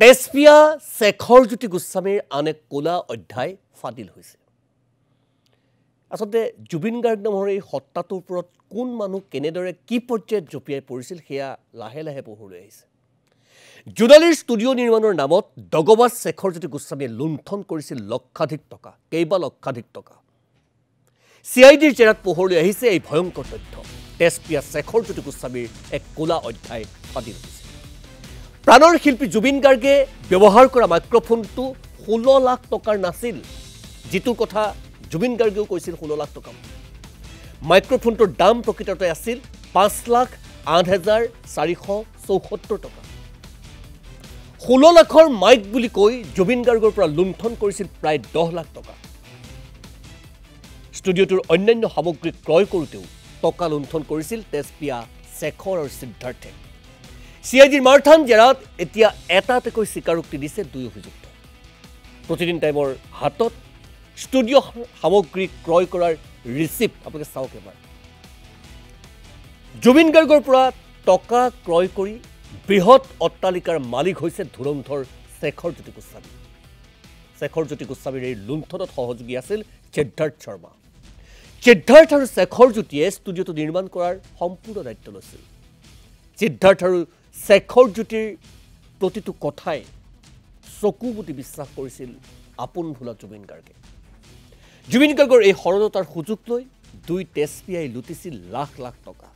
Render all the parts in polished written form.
তেজপিয়া শেখৰজ্যোতি গোস্বামীৰ আন এক ক'লা অধ্যায় ফাদিল হৈছে। আচলতে জুবিন গাৰ্গ নামৰ এই সত্তাটোৰ ওপৰত কোন মানুহ কেনেদৰে কি পৰ্যায়ত জঁপিয়াই পৰিছিল সেয়া লাহে লাহে পোহৰলৈ আহিছে। জোনালীৰ ষ্টুডিঅ' নিৰ্মাণৰ নামত দগবাজ শেখৰজ্যোতি গোস্বামীয়ে লুণ্ঠন কৰিছিল লক্ষাধিক টকা, কেইবা লক্ষাধিক টকা। CIDৰ জেৰাত পোহৰলৈ আহিছে এই ভয়ংকৰ তথ্য। তেজপিয়া শেখৰজ্যোতি গোস্বামীৰ এক ক'লা অধ্যায় ফাদিল হৈছে। প্ৰাণৰ শিল্পী জুবিন গাৰ্গে ব্যৱহাৰ কৰা মাইক্ৰফোনটো 16 লাখ টকাৰ নাছিল, যিটোৰ কথা জুবিন গাৰ্গেও কৈছিল 16 লাখ টকা। মাইক্ৰফোনটোৰ দাম প্ৰকৃততে আছিল 5,08,474 টকা। 16 লাখৰ মাইক বুলি কৈ জুবিন গাৰ্গৰ পৰা লুণ্ঠন কৰিছিল প্ৰায় 10 লাখ টকা। ষ্টুডিঅ'টোৰ অন্যান্য সামগ্ৰী ক্ৰয় কৰোঁতেও টকা লুণ্ঠন কৰিছিল তেজপিয়া শেখৰ আৰু সিদ্ধাৰ্থে। CIDৰ মাৰথান জেৰাত এতিয়া এটাকৈ স্বীকাৰোক্তি দিছে দুই অভিযুক্ত। প্ৰতিদিন টাইমৰ হাতত ষ্টুডিঅ' সামগ্ৰী ক্ৰয় কৰাৰ ৰিচিপ্ট আপোনালোকে চাওক এবাৰ। জুবিন গাৰ্গৰ পৰা টকা ক্ৰয় কৰি বৃহৎ অট্টালিকাৰ মালিক হৈছে ধুৰন্ধৰ শেখৰজ্যোতি গোস্বামী। শেখৰজ্যোতি গোস্বামীৰ এই লুণ্ঠনত সহযোগী আছিল সিদ্ধাৰ্থ শৰ্মা। সিদ্ধাৰ্থ আৰু শেখৰজ্যোতিয়ে ষ্টুডিঅ'টো নিৰ্মাণ কৰাৰ সম্পূৰ্ণ দায়িত্ব লৈছিল। সিদ্ধাৰ্থ আৰু শেখৰজ্যোতিৰ প্ৰতিটো কথাই চকু মুদি বিশ্বাস কৰিছিল আপোন ভোলা জুবিন গাৰ্গে। জুবিন গাৰ্গৰ এই সৰলতাৰ সুযোগ লৈ দুই তেজপিয়াই লুটিছিল লাখ লাখ টকা।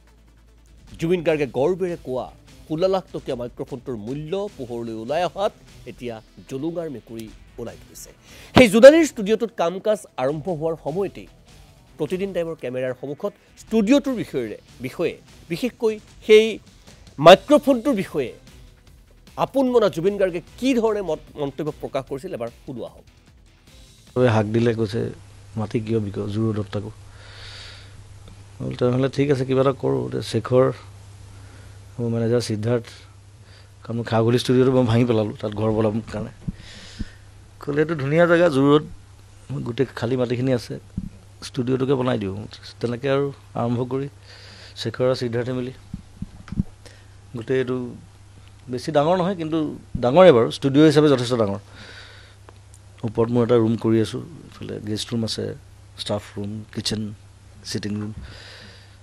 জুবিন গাৰ্গে গৰ্বেৰে কোৱা 16 লাখ টকীয়া মাইক্ৰফোনটোৰ মূল্য পোহৰলৈ ওলাই অহাত এতিয়া জলুঙাৰ মেকুৰী ওলাই পৰিছে। সেই জোনালীৰ ষ্টুডিঅ'টোত কাম কাজ আৰম্ভ হোৱাৰ সময়তেই প্ৰতিদিন টাইমৰ কেমেৰাৰ সন্মুখত ষ্টুডিঅ'টোৰ বিষয়ে বিশেষকৈ সেই মাইক্ৰফোনটোৰ বিষয়ে আপোন মনা জুবিন গাৰ্গে কি ধৰণে মন্তব্য প্ৰকাশ কৰিছিল এবাৰ শুনোৱা হওক। হাক দিলে কৈছে মাটি কিয় বিক জোৰ দত্তাকো তেনেহ'লে ঠিক আছে কিবা এটা কৰোঁ। শেখৰ মোৰ মেনেজাৰ সিদ্ধাৰ্থ, কাৰণ মই খাগুলি ষ্টুডিঅ'টো মই ভাঙি পেলালোঁ, তাত ঘৰ বনাবৰ কাৰণে ক'লে এইটো ধুনীয়া জেগা জোৰত গোটেই খালী মাটিখিনি আছে, ষ্টুডিঅ'টোকে বনাই দিওঁ। তেনেকৈ আৰু আৰম্ভ কৰি শেখৰ আৰু সিদ্ধাৰ্থে মিলি গোটেই এইটো বেছি ডাঙৰ নহয় কিন্তু ডাঙৰে বাৰু, ষ্টুডিঅ' হিচাপে যথেষ্ট ডাঙৰ। ওপৰত মই এটা ৰুম কৰি আছোঁ, এইফালে গেষ্ট ৰুম আছে, staff room, kitchen, sitting room.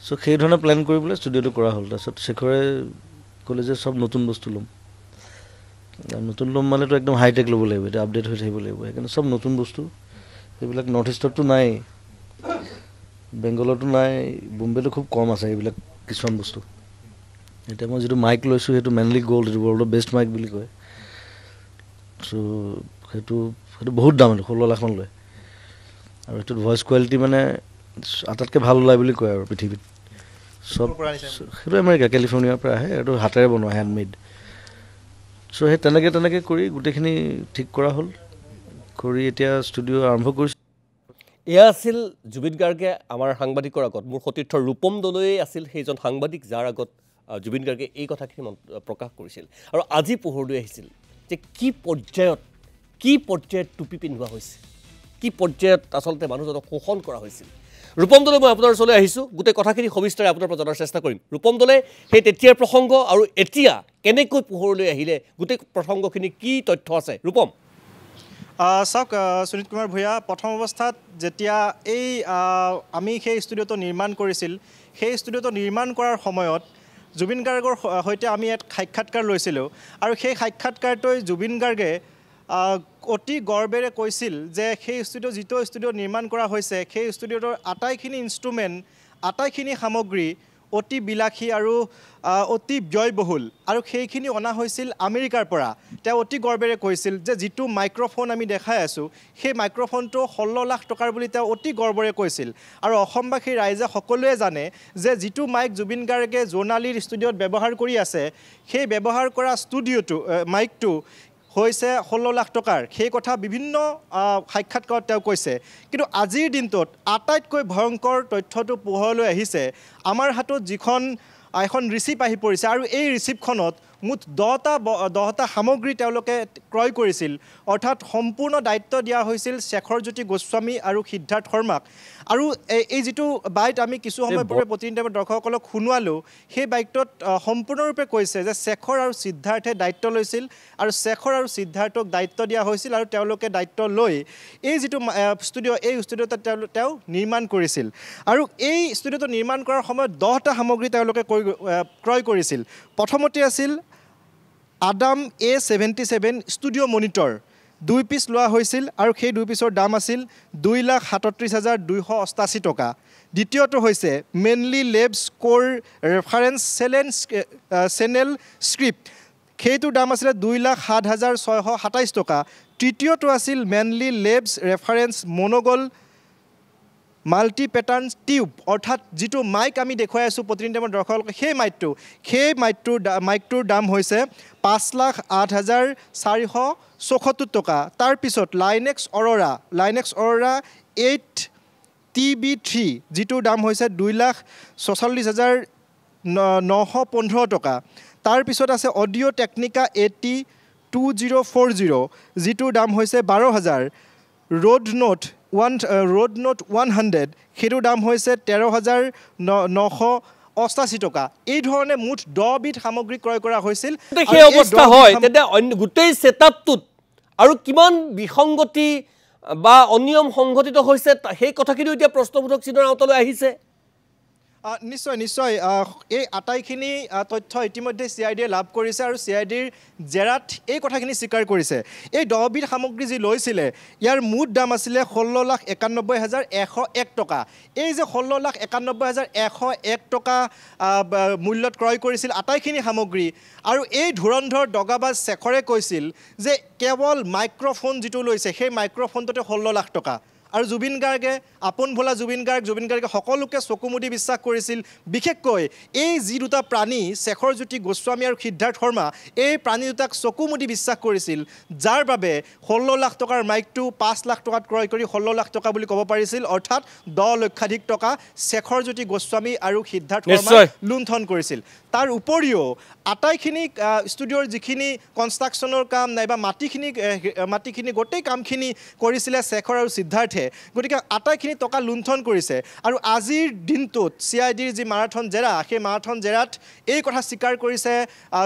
চ' সেইধৰণে প্লেন কৰি পেলাই ষ্টুডিঅ'টো কৰা হ'ল। তাৰপিছত শেখৰে ক'লে যে চব নতুন বস্তু ল'ম। নতুন ল'ম মানেতো একদম হাইটেক ল'ব লাগিব, এতিয়া আপডেট হৈ থাকিব লাগিব। সেইকাৰণে চব নতুন বস্তু, সেইবিলাক নৰ্থ ইষ্টততো নাই, বেংগলতো নাই, বোম্বেতো খুব কম আছে এইবিলাক কিছুমান বস্তু। এতিয়া মই যিটো মাইক লৈছোঁ সেইটো মেইনলি গ'ল্ড, এইটো ৱৰ্ল্ডৰ বেষ্ট মাইক বুলি কয়। চ' সেইটো বহুত দাম, 16 লাখমান লয়। আৰু সেইটোত ভইচ কোৱালিটি মানে আটাইতকৈ ভাল ওলায় বুলি কয় আৰু পৃথিৱীত চব। সেইটো আমেৰিকা, কেলিফৰ্ণিয়াৰ পৰা আহে, এইটো হাতেৰে বনোৱা, হেণ্ডমেড। চ' সেই তেনেকৈ কৰি গোটেইখিনি ঠিক কৰা হ'ল, কৰি এতিয়া ষ্টুডিঅ' আৰম্ভ কৰিছোঁ। এয়া আছিল জুবিন গাৰ্গে আমাৰ সাংবাদিকৰ আগত, মোৰ সতীৰ্থ ৰূপম দলৈয়ে আছিল সেইজন সাংবাদিক যাৰ আগত জুবিন গাৰ্গে এই কথাখিনি প্ৰকাশ কৰিছিল। আৰু আজি পোহৰলৈ আহিছিল যে কি পৰ্যায়ত টুপি পিন্ধোৱা হৈছে, কি পৰ্যায়ত আচলতে মানুহজনক শোষণ কৰা হৈছিল। ৰূপম দলে মই আপোনাৰ ওচৰলৈ আহিছোঁ, গোটেই কথাখিনি সবিস্তাৰে আপোনাৰ পৰা জনাৰ চেষ্টা কৰিম। ৰূপম দলে সেই তেতিয়াৰ প্ৰসংগ আৰু এতিয়া কেনেকৈ পোহৰলৈ আহিলে, গোটেই প্ৰসংগখিনি কি তথ্য আছে ৰূপম? চাওক সুনীত কুমাৰ ভূঞা, প্ৰথম অৱস্থাত যেতিয়া আমি সেই ষ্টুডিঅ'টো নিৰ্মাণ কৰিছিল, সেই ষ্টুডিঅ'টো নিৰ্মাণ কৰাৰ সময়ত জুবিন গাৰ্গৰ সৈতে আমি ইয়াত সাক্ষাৎকাৰ লৈছিলোঁ। আৰু সেই সাক্ষাৎকাৰটোৱে জুবিন গাৰ্গে অতি গৰ্বেৰে কৈছিল যে সেই যিটো ষ্টুডিঅ' নিৰ্মাণ কৰা হৈছে, সেই ষ্টুডিঅ'টোৰ আটাইখিনি ইনষ্ট্ৰুমেণ্ট, আটাইখিনি সামগ্ৰী অতি বিলাসী আৰু অতি ব্যয়বহুল, আৰু সেইখিনি অনা হৈছিল আমেৰিকাৰ পৰা। তেওঁ অতি গৰ্বেৰে কৈছিল যে যিটো মাইক্ৰফোন আমি দেখাই আছোঁ, সেই মাইক্ৰফোনটো 16 লাখ টকাৰ বুলি তেওঁ অতি গৰ্বেৰে কৈছিল। আৰু অসমবাসী ৰাইজে সকলোৱে জানে যে যিটো মাইক জুবিন গাৰ্গে জোনালীৰ ষ্টুডিঅ'ত ব্যৱহাৰ কৰি আছে, সেই ব্যৱহাৰ কৰা মাইকটো হৈছে 16 লাখ টকাৰ। সেই কথা বিভিন্ন সাক্ষাৎকাৰত তেওঁ কৈছে। কিন্তু আজিৰ দিনটোত আটাইতকৈ ভয়ংকৰ তথ্যটো পোহৰলৈ আহিছে। আমাৰ হাতত এখন ৰিচিপ্ট আহি পৰিছে, আৰু এই ৰিচিপ্টখনত মুঠ 10টা সামগ্ৰী তেওঁলোকে ক্ৰয় কৰিছিল অৰ্থাৎ সম্পূৰ্ণ দায়িত্ব দিয়া হৈছিল শেখৰজ্যোতি গোস্বামী আৰু সিদ্ধাৰ্থ শৰ্মাক আৰু এই যিটো বাইট আমি কিছু সময় পূৰ্বে প্ৰতিনিধি দৰ্শকসকলক শুনোৱালোঁ সেই বাইকটোত সম্পূৰ্ণৰূপে কৈছে যে শেখৰ আৰু সিদ্ধাৰ্থে দায়িত্ব লৈছিল আৰু শেখৰ আৰু সিদ্ধাৰ্থক দায়িত্ব দিয়া হৈছিল আৰু তেওঁলোকে দায়িত্ব লৈ এই যিটো ষ্টুডিঅ' এই ষ্টুডিঅ'টো তেওঁ নিৰ্মাণ কৰিছিল আৰু এই ষ্টুডিঅ'টো নিৰ্মাণ কৰাৰ সময়ত 10টা সামগ্ৰী তেওঁলোকে ক্ৰয় কৰিছিল প্ৰথমতে আছিল Adam A77 studio' monitor 2 piece লোৱা হৈছিল আৰু সেই 2 পিচৰ দাম আছিল 2,37,288 টকা দ্বিতীয়টো হৈছে mainly labs core reference channel script সেইটোৰ দাম আছিলে 2,07,627 টকা তৃতীয়টো আছিল মেনলি লেবছ ৰেফাৰেন্স মনোগল মাল্টি পেটাৰ্ণ টিউব অৰ্থাৎ যিটো মাইক আমি দেখুৱাই আছোঁ প্ৰতিনিধি দৰ্শকসকলক সেই মাইকটোৰ দাম হৈছে 5,08,474 টকা তাৰপিছত লাইনেক্স অৰৰা 8TB3 যিটোৰ দাম হৈছে 2,46,915 টকা তাৰপিছত আছে অডিঅ' টেকনিকা AT2040 যিটোৰ দাম হৈছে 12,000 ৰোড নোট 100 সেইটোৰ দাম হৈছে 13,988 টকা এই ধৰণে মুঠ 10বিধ সামগ্ৰী ক্ৰয় কৰা হৈছিল সেই অৱস্থা হয় তেতিয়া গোটেই সেটআপটোত আৰু কিমান বিসংগতি বা অনিয়ম সংঘটিত হৈছে সেই কথাখিনি এতিয়া প্ৰশ্নবোধক চিনৰ আওতালৈ আহিছে নিশ্চয় এই আটাইখিনি তথ্য ইতিমধ্যে CIDয়ে লাভ কৰিছে আৰু CIDৰ জেৰাত এই কথাখিনি স্বীকাৰ কৰিছে এই 10বিধ সামগ্ৰী যি লৈছিলে ইয়াৰ মুঠ দাম আছিলে 16,91,101 টকা এই যে 16,91,101 টকা মূল্যত ক্ৰয় কৰিছিল আটাইখিনি সামগ্ৰী আৰু এই ধুৰন্ধৰ দগাবাজ শেখৰে কৈছিল যে কেৱল মাইক্ৰফোন যিটো লৈছে সেই মাইক্ৰফোনটোতে 16 লাখ টকা আৰু জুবিন গাৰ্গে আপোন ভোলা জুবিন গাৰ্গে সকলোকে চকুমুদি বিশ্বাস কৰিছিল বিশেষকৈ এই যি দুটা প্ৰাণী শেখৰজ্যোতি গোস্বামী আৰু সিদ্ধাৰ্থ শৰ্মা এই প্ৰাণী দুটাক চকুমুদি বিশ্বাস কৰিছিল যাৰ বাবে 16 লাখ টকাৰ মাইকটো 5 লাখ টকাত ক্ৰয় কৰি 16 লাখ টকা বুলি ক'ব পাৰিছিল অৰ্থাৎ 10 লক্ষাধিক টকা শেখৰজ্যোতি গোস্বামী আৰু সিদ্ধাৰ্থ শৰ্মাই লুণ্ঠন কৰিছিল তাৰ উপৰিও আটাইখিনি ষ্টুডিঅ'ৰ যিখিনি কনষ্ট্ৰাকশ্যনৰ কাম নাইবা মাটিখিনি গোটেই কামখিনি কৰিছিলে শেখৰ আৰু সিদ্ধাৰ্থে গতিকে আটাইখিনি টকা লুণ্ঠন কৰিছে আৰু আজিৰ দিনটোত CIDৰ যি মাৰাথন জেৰা সেই মাৰাথন জেৰাত এই কথা স্বীকাৰ কৰিছে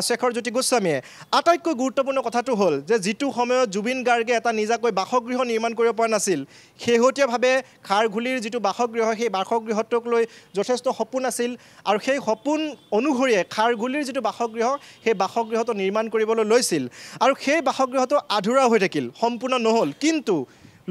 শেখৰজ্যোতি গোস্বামীয়ে আটাইতকৈ গুৰুত্বপূৰ্ণ কথাটো হ'ল যে যিটো সময়ত জুবিন গাৰ্গে এটা নিজাকৈ বাসগৃহ নিৰ্মাণ কৰিব পৰা নাছিল শেহতীয়াভাৱে খাৰঘুলিৰ যিটো বাসগৃহ সেই বাসগৃহটোক লৈ যথেষ্ট সপোন আছিল আৰু সেই সপোন অনুসৰিয়ে খাৰঘুলিৰ যিটো বাসগৃহ সেই বাসগৃহটো নিৰ্মাণ কৰিবলৈ লৈছিল আৰু সেই বাসগৃহটো আধৰুৱা হৈ থাকিল সম্পূৰ্ণ নহ'ল কিন্তু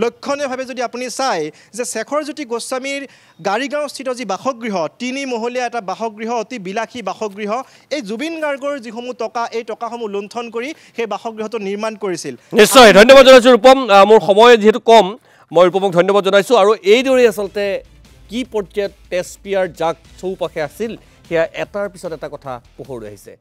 লক্ষণীয়ভাৱে যদি আপুনি চাই যে শেখৰজ্যোতি গোস্বামীৰ গাড়ীগাঁওস্থিত যি বাসগৃহ 3 মহলীয়া এটা বাসগৃহ অতি বিলাসী বাসগৃহ এই জুবিন গাৰ্গৰ যিসমূহ টকা এই টকাসমূহ লুণ্ঠন কৰি সেই বাসগৃহটো নিৰ্মাণ কৰিছিল নিশ্চয় ধন্যবাদ জনাইছোঁ ৰূপম মোৰ সময় যিহেতু কম মই ৰূপমক ধন্যবাদ জনাইছোঁ আৰু এইদৰে আচলতে কি পৰ্যায়ত টেস্পিয়াৰ জাক চৌপাশে আছিল সেয়া এটাৰ পিছত এটা কথা পোহৰলৈ আহিছে